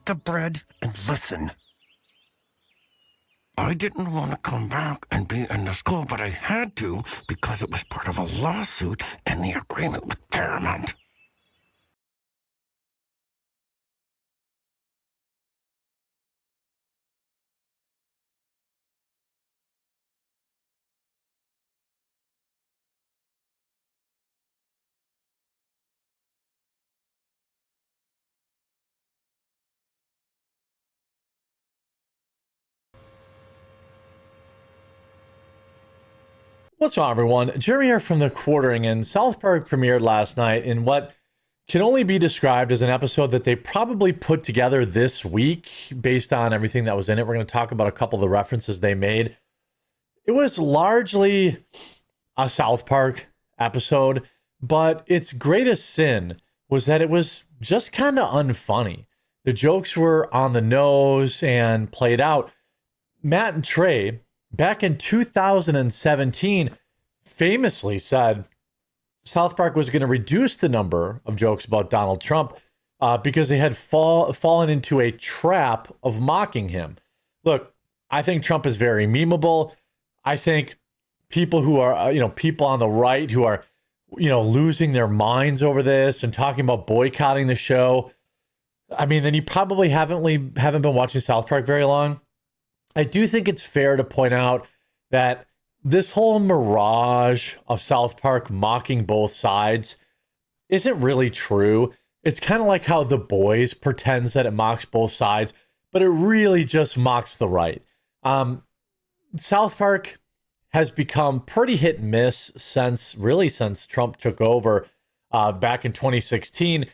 the bread and listen. I didn't want to come back and be in the school, but I had to because it was part of a lawsuit and the agreement with Paramount. What's on, everyone? Jeremy here from The Quartering, and South Park premiered last night in what can only be described as an episode that they probably put together this week based on everything that was in it. We're going to talk about a couple of the references they made. It was largely a South Park episode, but its greatest sin was that it was just kind of unfunny. The jokes were on the nose and played out. Matt and Trey, back in 2017, famously said South Park was going to reduce the number of jokes about Donald Trump because they had fallen into a trap of mocking him. Look, I think Trump is very memeable. I think people who are, people on the right who are, losing their minds over this and talking about boycotting the show. I mean, then you probably haven't been watching South Park very long. I do think it's fair to point out that this whole mirage of South Park mocking both sides isn't really true. It's kind of like how The Boys pretends that it mocks both sides, but it really just mocks the right. South Park has become pretty hit and miss since Trump took over back in 2016.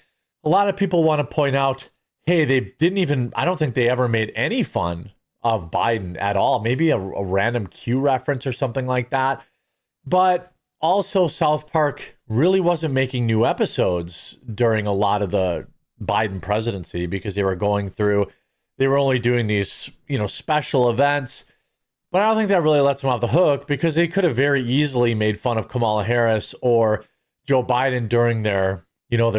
A lot of people want to point out, hey, I don't think they ever made any fun of Biden at all. Maybe a random Q reference or something like that. But also South Park really wasn't making new episodes during a lot of the Biden presidency because they were only doing these, special events. But I don't think that really lets them off the hook because they could have very easily made fun of Kamala Harris or Joe Biden during their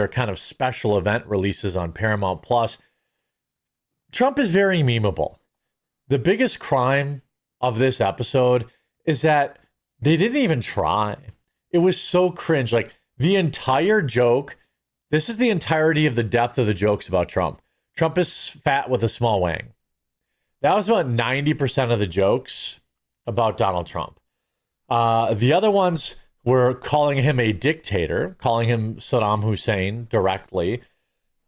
kind of special event releases on Paramount Plus. Trump is very memeable. The biggest crime of this episode is that they didn't even try. It was so cringe. Like the entire joke, this is the entirety of the depth of the jokes about Trump. Trump is fat with a small wang. That was about 90% of the jokes about Donald Trump. The other ones were calling him a dictator, calling him Saddam Hussein directly,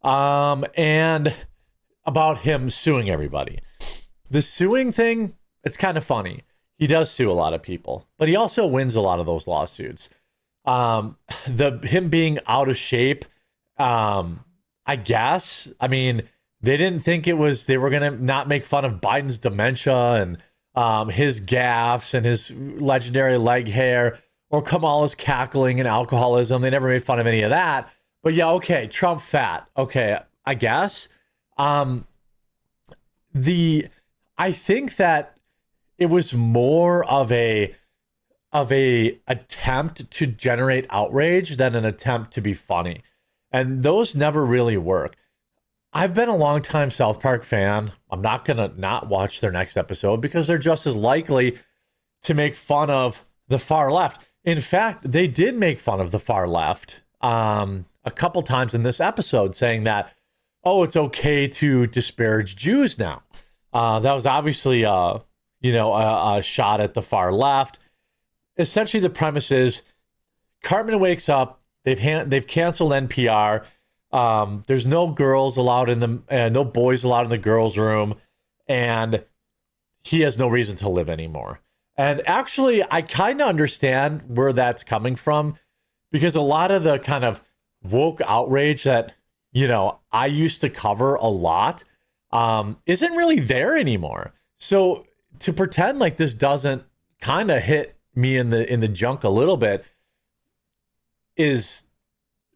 and about him suing everybody. The suing thing, it's kind of funny. He does sue a lot of people, but he also wins a lot of those lawsuits. Him being out of shape, I guess. I mean, they didn't think they were going to not make fun of Biden's dementia and his gaffes and his legendary leg hair or Kamala's cackling and alcoholism. They never made fun of any of that. But yeah, okay, Trump fat. Okay, I guess. I think that it was more of a attempt to generate outrage than an attempt to be funny. And those never really work. I've been a long time South Park fan. I'm not going to not watch their next episode because they're just as likely to make fun of the far left. In fact, they did make fun of the far left a couple times in this episode, saying that, oh, it's okay to disparage Jews now. That was obviously, a shot at the far left. Essentially, the premise is Cartman wakes up. They've canceled NPR. There's no girls allowed no boys allowed in the girls' room, and he has no reason to live anymore. And actually, I kind of understand where that's coming from because a lot of the kind of woke outrage that I used to cover a lot. Isn't really there anymore. So to pretend like this doesn't kind of hit me in the junk a little bit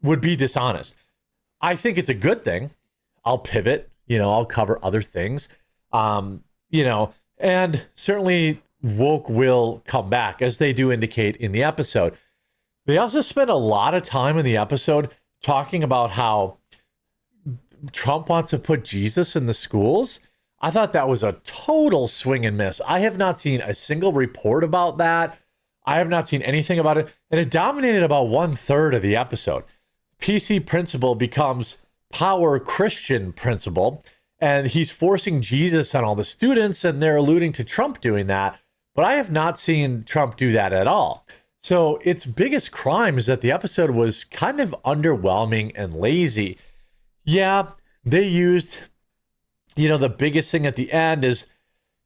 would be dishonest. I think it's a good thing. I'll pivot, I'll cover other things, and certainly woke will come back as they do indicate in the episode. They also spent a lot of time in the episode talking about how Trump wants to put Jesus in the schools. I thought that was a total swing and miss. I have not seen a single report about that. I have not seen anything about it. And it dominated about 1/3 of the episode. PC principal becomes power Christian principal, and he's forcing Jesus on all the students, and they're alluding to Trump doing that. But I have not seen Trump do that at all. So its biggest crime is that the episode was kind of underwhelming and lazy. Yeah, they used, the biggest thing at the end is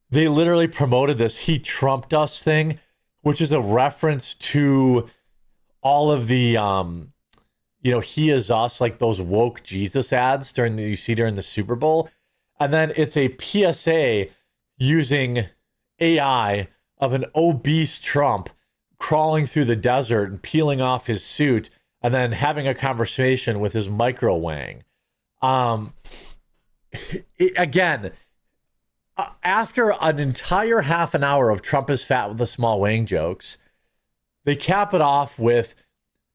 they literally promoted this "he Trumped us" thing, which is a reference to all of the, "he is us," like those woke Jesus ads you see during the Super Bowl. And then it's a PSA using AI of an obese Trump crawling through the desert and peeling off his suit and then having a conversation with his micro wang. Again, after an entire half an hour of Trump is fat with the small wang jokes, they cap it off with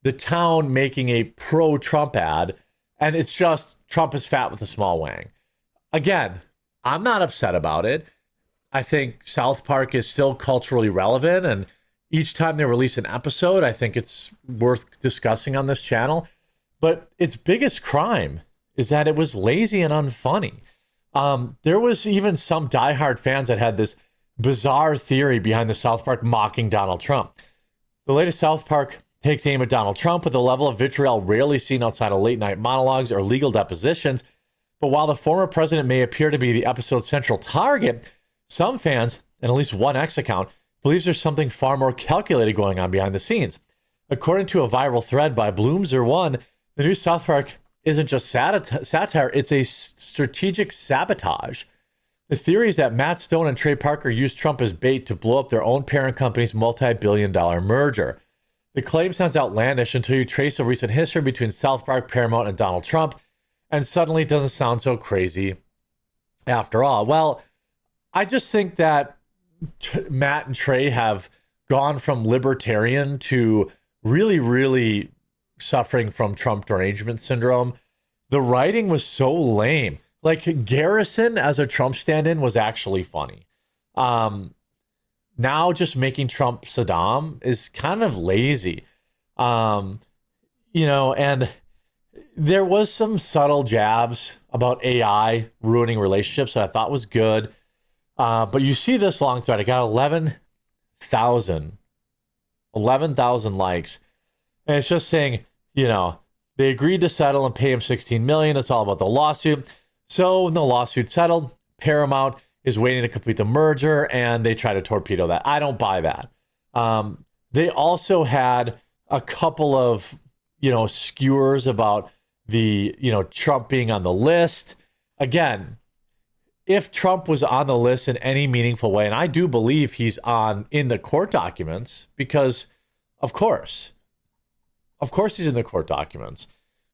the town making a pro-Trump ad, and it's just Trump is fat with a small wang. Again, I'm not upset about it. I think South Park is still culturally relevant, and each time they release an episode, I think it's worth discussing on this channel. But its biggest crime is that it was lazy and unfunny. There was even some diehard fans that had this bizarre theory behind the South Park mocking Donald Trump. The latest South Park takes aim at Donald Trump with a level of vitriol rarely seen outside of late-night monologues or legal depositions. But while the former president may appear to be the episode's central target, some fans, and at least one X account, believes there's something far more calculated going on behind the scenes. According to a viral thread by Bloomzer1, the new South Park isn't just satire, it's a strategic sabotage. The theory is that Matt Stone and Trey Parker used Trump as bait to blow up their own parent company's multi-billion-dollar merger. The claim sounds outlandish until you trace a recent history between South Park, Paramount, and Donald Trump, and suddenly it doesn't sound so crazy after all. Well, I just think that Matt and Trey have gone from libertarian to really, really suffering from Trump derangement syndrome. The writing was so lame. Like, Garrison as a Trump stand-in was actually funny. Now just making Trump Saddam is kind of lazy. And there was some subtle jabs about AI ruining relationships that I thought was good. But you see this long thread. It got 11,000 likes. And it's just saying, they agreed to settle and pay him $16 million. It's all about the lawsuit. So when the lawsuit settled, Paramount is waiting to complete the merger, and they try to torpedo that. I don't buy that. They also had a couple of, skewers about the, Trump being on the list. Again, if Trump was on the list in any meaningful way, and I do believe he's in the court documents, because of course he's in the court documents.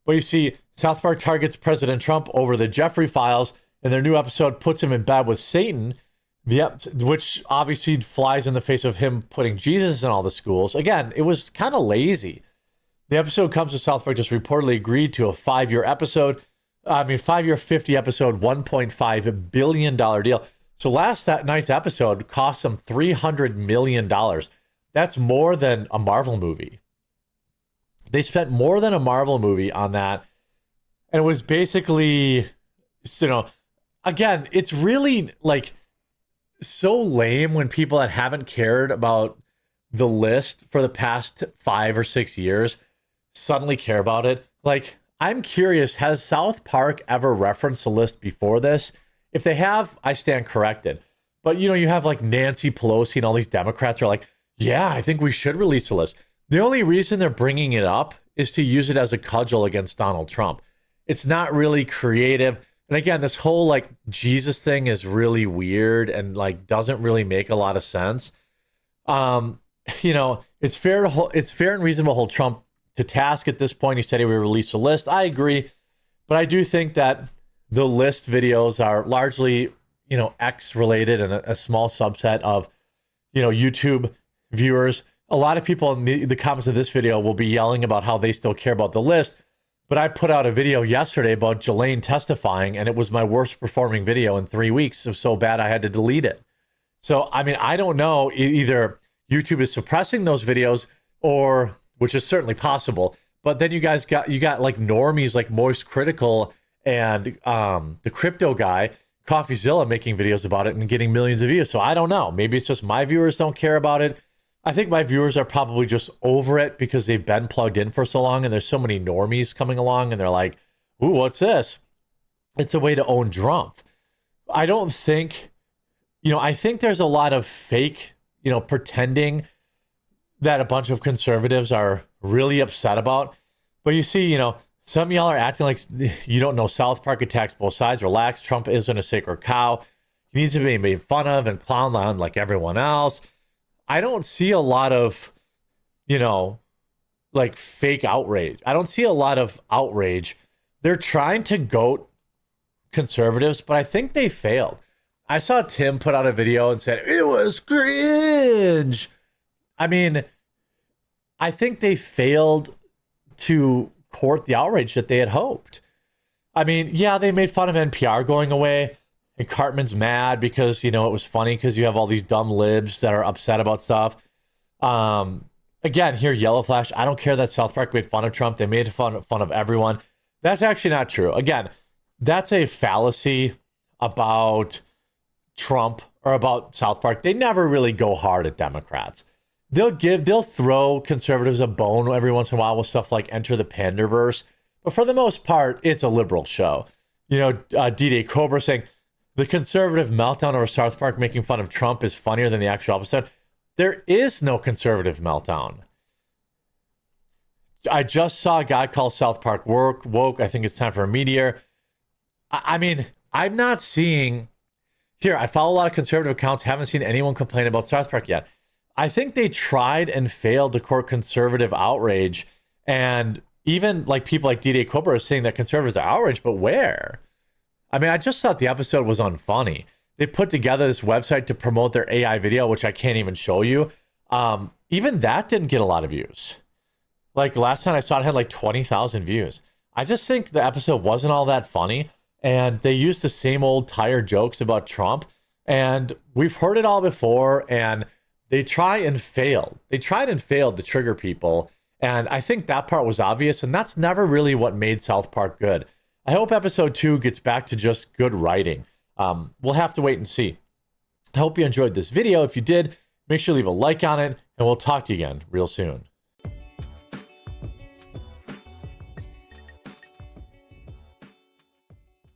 But you see, South Park targets President Trump over the Jeffrey files, and their new episode puts him in bed with Satan, which obviously flies in the face of him putting Jesus in all the schools. Again, it was kind of lazy. The episode comes to South Park just reportedly agreed to a 5-year 50 episode, $1.5 billion deal. So last that night's episode cost them $300 million. That's more than a Marvel movie. They spent more than a Marvel movie on that. And it was basically, again, it's really like so lame when people that haven't cared about the list for the past 5 or 6 years suddenly care about it. Like, I'm curious, has South Park ever referenced the list before this? If they have, I stand corrected. But, you have like Nancy Pelosi and all these Democrats are like, yeah, I think we should release a list. The only reason they're bringing it up is to use it as a cudgel against Donald Trump. It's not really creative. And again, this whole like Jesus thing is really weird and like doesn't really make a lot of sense. It's fair and reasonable to hold Trump to task at this point. He said he would release a list. I agree. But I do think that the list videos are largely, X related and a small subset of, YouTube viewers. A lot of people in the comments of this video will be yelling about how they still care about the list. But I put out a video yesterday about Jelaine testifying, and it was my worst performing video in 3 weeks. It was so bad I had to delete it. So, I mean, I don't know. Either YouTube is suppressing those videos, or, which is certainly possible. But then you got like normies like Moist Critical and the crypto guy, CoffeeZilla, making videos about it and getting millions of views. So I don't know. Maybe it's just my viewers don't care about it. I think my viewers are probably just over it because they've been plugged in for so long and there's so many normies coming along and they're like, ooh, what's this? It's a way to own Drumpf. I don't think, I think there's a lot of fake, pretending that a bunch of conservatives are really upset about. But you see, some of y'all are acting like you don't know South Park attacks both sides. Relax. Trump isn't a sacred cow. He needs to be made fun of and clowned on like everyone else. I don't see a lot of, like fake outrage. I don't see a lot of outrage. They're trying to goat conservatives, but I think they failed. I saw Tim put out a video and said, it was cringe. I mean, I think they failed to court the outrage that they had hoped. I mean, yeah, they made fun of NPR going away. And Cartman's mad because, it was funny because you have all these dumb libs that are upset about stuff. Again, here, Yellow Flash, I don't care that South Park made fun of Trump. They made fun of everyone. That's actually not true. Again, that's a fallacy about Trump or about South Park. They never really go hard at Democrats. They'll throw conservatives a bone every once in a while with stuff like Enter the Panderverse. But for the most part, it's a liberal show. D-Day Cobra saying, the conservative meltdown over South Park making fun of Trump is funnier than the actual episode. There is no conservative meltdown. I just saw a guy call South Park woke. I think it's time for a meteor. I mean, I'm not seeing... Here, I follow a lot of conservative accounts. Haven't seen anyone complain about South Park yet. I think they tried and failed to court conservative outrage. And even like people like D-Day Cobra are saying that conservatives are outraged, but where? I mean, I just thought the episode was unfunny. They put together this website to promote their AI video, which I can't even show you. Even that didn't get a lot of views. Like last time I saw it had like 20,000 views. I just think the episode wasn't all that funny. And they used the same old tired jokes about Trump. And we've heard it all before. And they try and failed. They tried and failed to trigger people. And I think that part was obvious. And that's never really what made South Park good. I hope episode 2 gets back to just good writing. We'll have to wait and see. I hope you enjoyed this video. If you did, make sure to leave a like on it, and we'll talk to you again real soon.